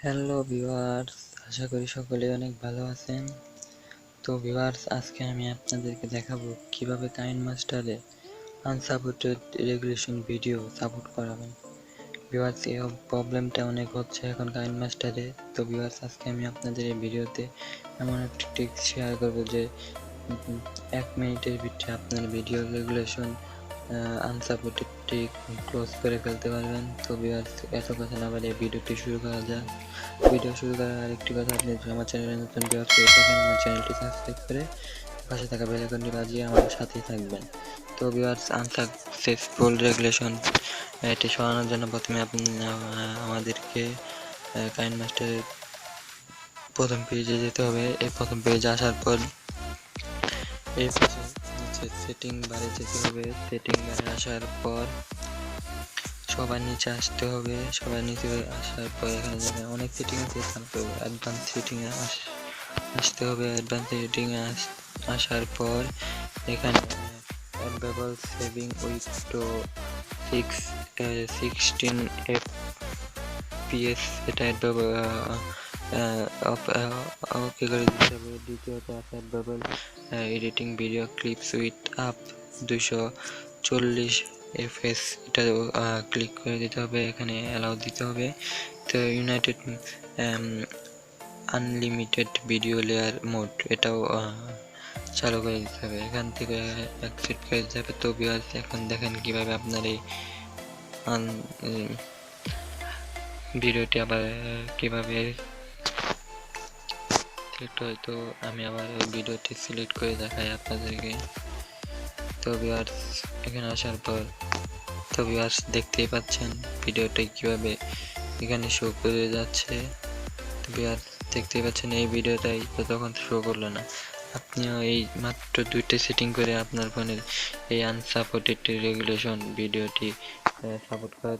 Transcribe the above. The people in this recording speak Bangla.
হ্যালো ভিউয়ার্স, আশা করি সকলে অনেক ভালো আছেন। তো ভিউয়ার্স, আজকে আমি আপনাদেরকে দেখাবো কিভাবে কাইনমাস্টারে আনসাপোর্টেড রেগুলেশন ভিডিও সাপোর্ট করাবেন। ভিউয়ার্স, এই প্রবলেমটা অনেক হচ্ছে এখন কাইনমাস্টারে। তো ভিউয়ার্স, আজকে আমি আপনাদের এই ভিডিওতে এমন একটি ট্রিক্স শেয়ার করবো যে 1 মিনিটের ভিতরে আপনার video regulation unsupported trick close করে ফেলতে পারবেন। তো ভিউয়ার্স, এত কথা না বলে ভিডিওটি শুরু করা যাক। ভিডিও শুরু করার আরেকটি কথা, আপনি আমার চ্যানেলে নতুন ভিউয়ার পেয়ে থাকেন, আমার চ্যানেলটি সাবস্ক্রাইব করে পাশে থাকা বেল আইকনটি বাজিয়ে আমার সাথেই থাকবেন। তো ভিউয়ার্স, আনসাকসেসফুল রেগুলেশন এটি সরানোর জন্য প্রথমে আপনি আমাদেরকে কাইনমাস্টারের প্রথম পেজে যেতে হবে। এই প্রথম পেজে আসার পর এই পাশে নিচে সেটিং বারে যেতে হবে। সেটিং বারে আসার পর সবার নিচে আসতে হবে। সবার নিচে আসার পর এখানে দেখেন অনেক সেটিং আছে, তারপর অ্যাডভান্স সেটিংয়ে আসতে হবে। অ্যাডভান্স সেটিংয়ে আসার পর এখানে enable saving with to 16 FPS এটা ওকে করে দিতে হবে। দ্বিতীয়ত আছে enable editing video clips with up 240 fps, এটা ক্লিক করে দিতে হবে, এখানে অ্যালাউ দিতে হবে। তো united unlimited video layer mode এটাও চালু করে দিতে হবে, এখান থেকে অ্যাকসেপ্ট করে দিতে হবে। তো ভিউয়ার্স, এখন দেখেন কিভাবে আপনার এই ভিডিওটি আবার কিভাবে সিলেক্ট হয়। তো আমি আবার ওই ভিডিওটি সিলেক্ট করে দেখাই আপনাদেরকে। তো ভিউয়ার্স, এখানে আসার পর তো ভিউয়ার্স দেখতেই পাচ্ছেন ভিডিওটা কিভাবে এখানে শো করে যাচ্ছে। তো ভিউয়ার্স দেখতেই পাচ্ছেন এই ভিডিওটাই তো তখন শো করলো না। আপনিও এই মাত্র 2টা সেটিং করে আপনার ফোনের এই আনসাপোর্টেড রেগুলেশন ভিডিওটি সাপোর্ট করা